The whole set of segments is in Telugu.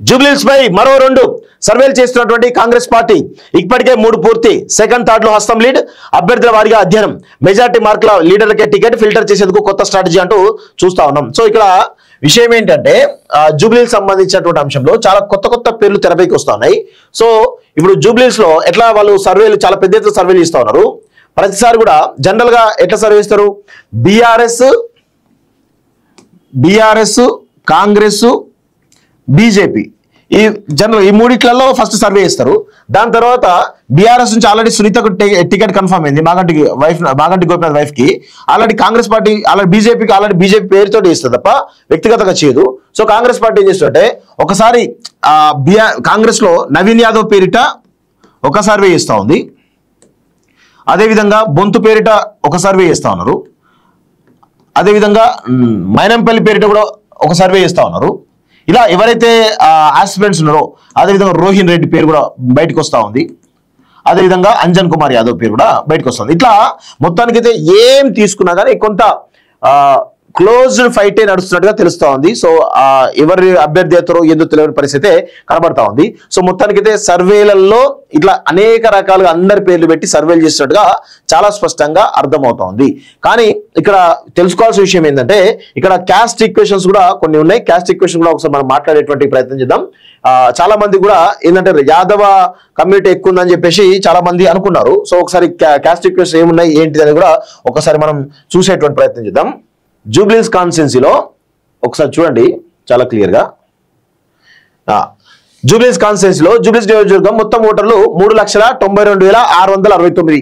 జూబ్లీహిల్స్ పై మరో 2 సర్వేలు చేస్తున్నటువంటి కాంగ్రెస్ పార్టీ ఇప్పటికే 3 పూర్తి, సెకండ్ థర్డ్ లో హస్తం లీడ్, అభ్యర్థుల వారిగా అధ్యయనం, మెజారిటీ మార్కుల లీడర్లకే టికెట్, ఫిల్టర్ చేసేందుకు కొత్త స్ట్రాటజీ అంటూ చూస్తా ఉన్నాం. సో ఇక్కడ విషయం ఏంటంటే జూబ్లీహిల్స్ సంబంధించినటువంటి అంశంలో చాలా కొత్త పేర్లు తెరపైకి వస్తా ఉన్నాయి. సో ఇప్పుడు జూబ్లీహిల్స్ లో ఎట్లా వాళ్ళు సర్వేలు చాలా పెద్ద ఎత్తున సర్వేలు ఇస్తా ఉన్నారు. ప్రతిసారి కూడా జనరల్ గా ఎట్లా సర్వే ఇస్తారు, బీఆర్ఎస్ కాంగ్రెస్ బీజేపీ ఈ జనరల్ ఈ మూడిట్లలో ఫస్ట్ సర్వే ఇస్తారు. దాని తర్వాత బీఆర్ఎస్ నుంచి ఆల్రెడీ సునీతకు టికెట్ కన్ఫర్మ్ అయింది, మాగంటి గోపినాథ్ వైఫ్ కి. ఆల్రెడీ కాంగ్రెస్ పార్టీ బీజేపీ పేరుతో ఇస్తుంది తప్ప వ్యక్తిగతంగా చేయదు. సో కాంగ్రెస్ పార్టీ ఏం చేస్తుంటే ఒకసారి కాంగ్రెస్ లో నవీన్ యాదవ్ పేరిట ఒక సర్వే ఇస్తా ఉంది, అదేవిధంగా బొంతు పేరిట ఒక సర్వే ఇస్తా ఉన్నారు, అదేవిధంగా మైనంపల్లి పేరిట కూడా ఒక సర్వే ఇస్తా ఉన్నారు. ఇలా ఎవరైతే ఆస్పిరెంట్స్ ఉన్నారో అదేవిధంగా రోహిన్ రెడ్డి పేరు కూడా బయటకు వస్తూ ఉంది, అదేవిధంగా అంజన్ కుమార్ యాదవ్ పేరు కూడా బయటకు వస్తుంది. ఇట్లా మొత్తానికైతే ఏం తీసుకున్నా కానీ కొంత క్లోజ్డ్ ఫైటే నడుస్తున్నట్టుగా తెలుస్తూ ఉంది. సో ఎవరి అభ్యర్థి అవుతారో ఎందుకు తెలియని పరిస్థితి కనబడతా ఉంది. సో మొత్తానికైతే సర్వేలలో ఇట్లా అనేక రకాలుగా అందరి పేర్లు పెట్టి సర్వేలు చేసినట్టుగా చాలా స్పష్టంగా అర్థమవుతా ఉంది. కానీ ఇక్కడ తెలుసుకోవాల్సిన విషయం ఏంటంటే ఇక్కడ క్యాస్ట్ ఈక్వేషన్స్ కూడా కొన్ని ఉన్నాయి. క్యాస్ట్ ఈక్వేషన్ కూడా ఒకసారి మనం మాట్లాడేటువంటి ప్రయత్నం చేద్దాం. చాలా మంది కూడా ఏంటంటే యాదవ కమ్యూనిటీ ఎక్కువ ఉందని చెప్పేసి చాలా మంది అనుకున్నారు. సో ఒకసారి క్యాస్ట్ ఈక్వేషన్ ఏమున్నాయి ఏంటిది అనేది కూడా ఒకసారి మనం చూసేటువంటి ప్రయత్నం చేద్దాం. జూబ్లీహిల్స్ కాన్స్టిట్యున్సీలో ఒకసారి చూడండి చాలా క్లియర్గా. జూబ్లీహిల్స్ కాన్స్టిట్యున్సీలో జూబ్లీహిల్స్ నియోజకవర్గం మొత్తం ఓటర్లు 3,92,669,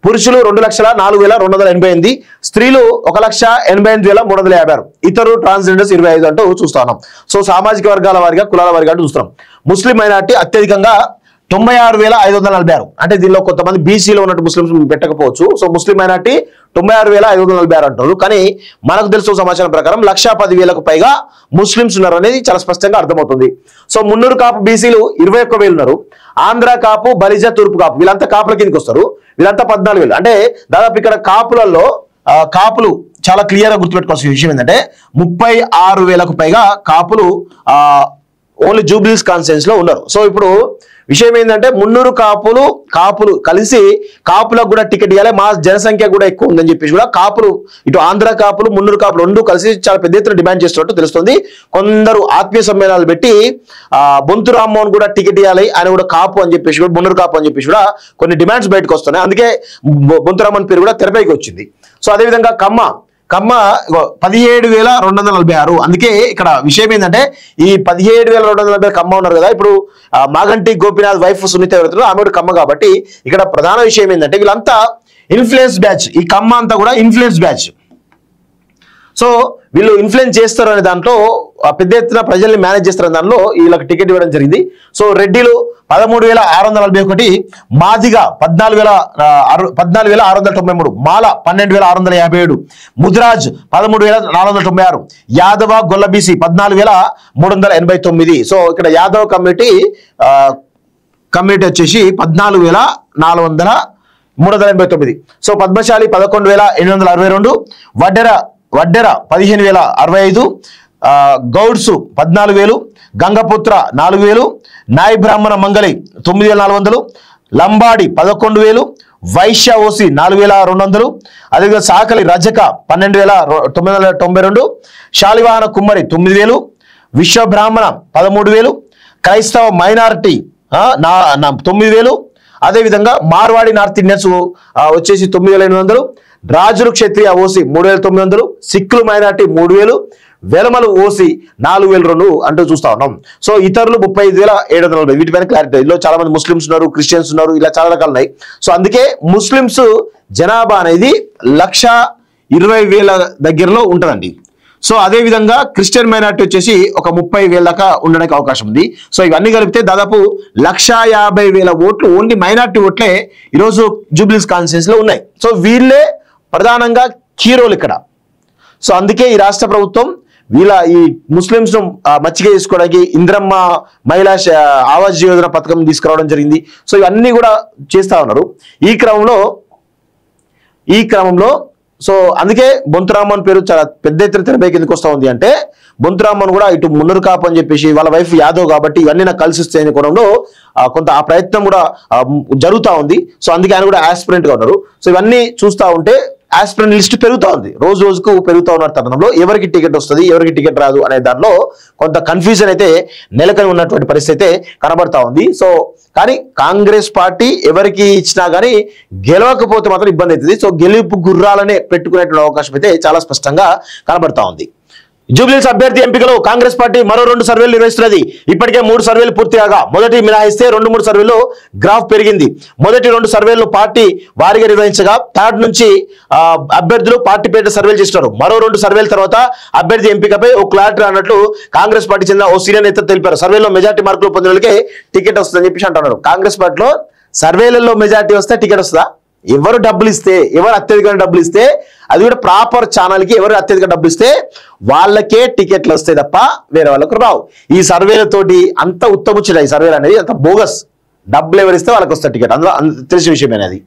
పురుషులు 2,04,288, స్త్రీలు 1,88,356, ఇతరు ట్రాన్స్జెండర్స్ 25 అంటూ చూస్తా ఉన్నాం. సో సామాజిక వర్గాల వారిగా కులాల వారిగా అంటూ చూస్తున్నాం. ముస్లిం మైనార్టీ అత్యధికంగా 96,546, అంటే దీనిలో కొంతమంది బీసీలో ఉన్నట్టు ముస్లింస్ పెట్టకపోవచ్చు. సో ముస్లిం మైనార్టీ 96,546 అంటారు. కానీ మనకు తెలుసు సమాచారం ప్రకారం 1,10,000కు పైగా ముస్లింస్ ఉన్నారు అనేది చాలా స్పష్టంగా అర్థమవుతుంది. సో మున్నూరు కాపు బీసీలు 21,000 ఉన్నారు. ఆంధ్ర కాపు, బలిజ, తూర్పు కాపు వీళ్ళంతా కాపుల కిందకి వస్తారు. వీళ్ళంతా 14,000. అంటే దాదాపు ఇక్కడ కాపులలో కాపులు చాలా క్లియర్ గా గుర్తుపెట్టుకోవాల్సిన విషయం ఏంటంటే 36,000కు పైగా కాపులు ఓన్లీ జూబ్లీహిల్స్ కాన్స్టిట్యున్సీలో ఉన్నారు. సో ఇప్పుడు విషయం ఏంటంటే మున్నూరు కాపులు కలిసి కాపులకు కూడా టికెట్ ఇవ్వాలి, మా జనసంఖ్య కూడా ఎక్కువ ఉందని చెప్పేసి కూడా కాపులు ఇటు ఆంధ్ర కాపులు మున్నూరు కాపులు 2 కలిసి చాలా పెద్ద ఎత్తున డిమాండ్ చేస్తున్నట్టు తెలుస్తుంది. కొందరు ఆత్మీయ సమ్మేళనాలు పెట్టి బొంతు రామ్మోహన్ కూడా టికెట్ ఇవ్వాలి, ఆయన కూడా కాపు అని చెప్పేసి కూడా మున్నూరు కాపు అని చెప్పేసి కూడా కొన్ని డిమాండ్స్ బయటకు వస్తున్నాయి. అందుకే బొంతు రామ్మోహన్ పేరు కూడా తెరపైకి వచ్చింది. సో అదేవిధంగా కమ్మ 17,246. అందుకే ఇక్కడ విషయం ఏంటంటే ఈ 17,240 కమ్మ ఉన్నారు కదా. ఇప్పుడు మాగంటి గోపినాథ్ వైఫ్ సునీత ఎవరైతే ఆమె కూడా కమ్మ కాబట్టి ఇక్కడ ప్రధాన విషయం ఏంటంటే వీళ్ళంతా ఇన్ఫ్లుయెన్స్ బ్యాచ్. ఈ కమ్మ అంతా కూడా ఇన్ఫ్లుయెన్స్ బ్యాచ్. సో వీళ్ళు ఇన్ఫ్లుయెన్స్ చేస్తారు అనే దాంట్లో పెద్ద ఎత్తున ప్రజల్ని మేనేజ్ చేస్తారు దాంట్లో వీళ్ళకి టికెట్ ఇవ్వడం జరిగింది. సో రెడ్డిలు 13,641, మాదిగ 14,693, మాల 12,657, ముదిరాజ్ 13,496, యాదవ గొల్ల బీసీ 14,389. సో ఇక్కడ యాదవ కమ్యూనిటీ వచ్చేసి 14,389. సో పద్మశాలి 11,862, వడ్డెర 15,065, గౌడ్స్ 14,000, గంగపుత్ర 4,000, నాయ బ్రాహ్మణ మంగళి 9,400, లంబాడి 11,000, వైశ్య ఓసి 4,200, అదేవిధంగా సాకలి రజక 12,992, శాలివాహన కుమ్మరి 9,000, విశ్వ బ్రాహ్మణ 13,000, క్రైస్తవ మైనారిటీ 9,000, అదేవిధంగా మార్వాడి నార్త్ ఇండియన్స్ వచ్చేసి 9,800, రాజులు క్షత్రియ ఓసి 3,900, సిక్కులు మైనార్టీ 3,000, వెలమలు ఓసి 4,002 అంటూ చూస్తా ఉన్నాం. సో ఇతరులు 35,740. వీటిపైన క్లారిటీ. ఇందులో చాలా మంది ముస్లిమ్స్ ఉన్నారు, క్రిస్టియన్స్ ఉన్నారు, ఇలా చాలా రకాలు ఉన్నాయి. సో అందుకే ముస్లిమ్స్ జనాభా అనేది 1,20,000 దగ్గరలో ఉంటుందండి. సో అదే విధంగా క్రిస్టియన్ మైనార్టీ వచ్చేసి ఒక 30,000 దాకా ఉండడానికి అవకాశం ఉంది. సో ఇవన్నీ కలిపితే దాదాపు 1,50,000 ఓట్లు ఓన్లీ మైనార్టీ ఓట్లే ఈరోజు జూబ్లీహిల్స్ కాన్స్టిట్యున్సీలో ఉన్నాయి. సో వీళ్ళే ప్రధానంగా హీరోలు ఇక్కడ. సో అందుకే ఈ రాష్ట్ర ప్రభుత్వం ఈ ముస్లింస్ ను మచ్చిగా చేసుకోవడానికి ఇంద్రమ్మ మహిళా ఆవాస్ యోజన పథకం తీసుకురావడం జరిగింది. సో ఇవన్నీ కూడా చేస్తా ఉన్నారు. ఈ క్రమంలో సో అందుకే బొంతురామన్ పేరు చాలా పెద్ద ఎత్తున తెరపైకి ఎందుకు వస్తా ఉంది అంటే, బొంతురామన్ కూడా ఇటు మున్నూరు కాపు అని చెప్పేసి వాళ్ళ వైఫ్ యాదవ్ కాబట్టి ఇవన్నీ నాకు కలిసి వస్తాయని కోణంలో కొంత ఆ ప్రయత్నం కూడా జరుగుతూ ఉంది. సో అందుకే ఆయన కూడా ఆస్పిరెంట్ గా ఉన్నారు. సో ఇవన్నీ చూస్తూ ఉంటే ఆస్పిరెంట్ లిస్ట్ పెరుగుతూ ఉంది, రోజు రోజుకు పెరుగుతూ ఉన్న తరుణంలో ఎవరికి టికెట్ వస్తుంది ఎవరికి టికెట్ రాదు అనే దానిలో కొంత కన్ఫ్యూజన్ అయితే నెలకొని ఉన్నటువంటి పరిస్థితి అయితే కనబడతా ఉంది. సో కానీ కాంగ్రెస్ పార్టీ ఎవరికి ఇచ్చినా కానీ గెలవకపోతే మాత్రం ఇబ్బంది అవుతుంది. సో గెలుపు గుర్రాలనే పెట్టుకునేటువంటి అవకాశం అయితే చాలా స్పష్టంగా కనబడతా ఉంది. జూబ్లీహిల్స్ అభ్యర్థి ఎంపికలో కాంగ్రెస్ పార్టీ మరో 2 సర్వేలు నిర్వహిస్తున్నది. ఇప్పటికే 3 సర్వేలు పూర్తిగా మొదటి మినహాయిస్తే 2-3 సర్వేల్లో గ్రాఫ్ పెరిగింది. మొదటి 2 సర్వేలు పార్టీ వారిగా నిర్వహించగా థర్డ్ నుంచి అభ్యర్థులు పార్టీ పేట సర్వేలు చేస్తున్నారు. మరో 2 సర్వేల తర్వాత అభ్యర్థి ఎంపికపై ఓ క్లారిటీ అన్నట్లు కాంగ్రెస్ పార్టీ చెందిన ఓ సీనియర్ నేత తెలిపారు. సర్వేలో మెజార్టీ మార్కులు పొందిన వాళ్ళకే టికెట్ వస్తుందని చెప్పేసి అంటున్నారు. కాంగ్రెస్ పార్టీలో సర్వేలలో మెజార్టీ వస్తే టికెట్ వస్తుందా? ఎవరు డబ్బులు ఇస్తే, ఎవరు అత్యధికంగా డబ్బులు ఇస్తే, అది కూడా ప్రాపర్ ఛానల్కి ఎవరు అత్యధిక డబ్బులు ఇస్తే వాళ్ళకే టికెట్లు వస్తాయి తప్ప వేరే వాళ్ళకు రావు. ఈ సర్వేలతోటి అంత ఉత్తముచ్చిన ఈ సర్వేలు అనేది అంత బోగస్. డబ్బులు ఎవరిస్తే వాళ్ళకి వస్తారు టికెట్, అందులో తెలిసిన విషయం అనేది.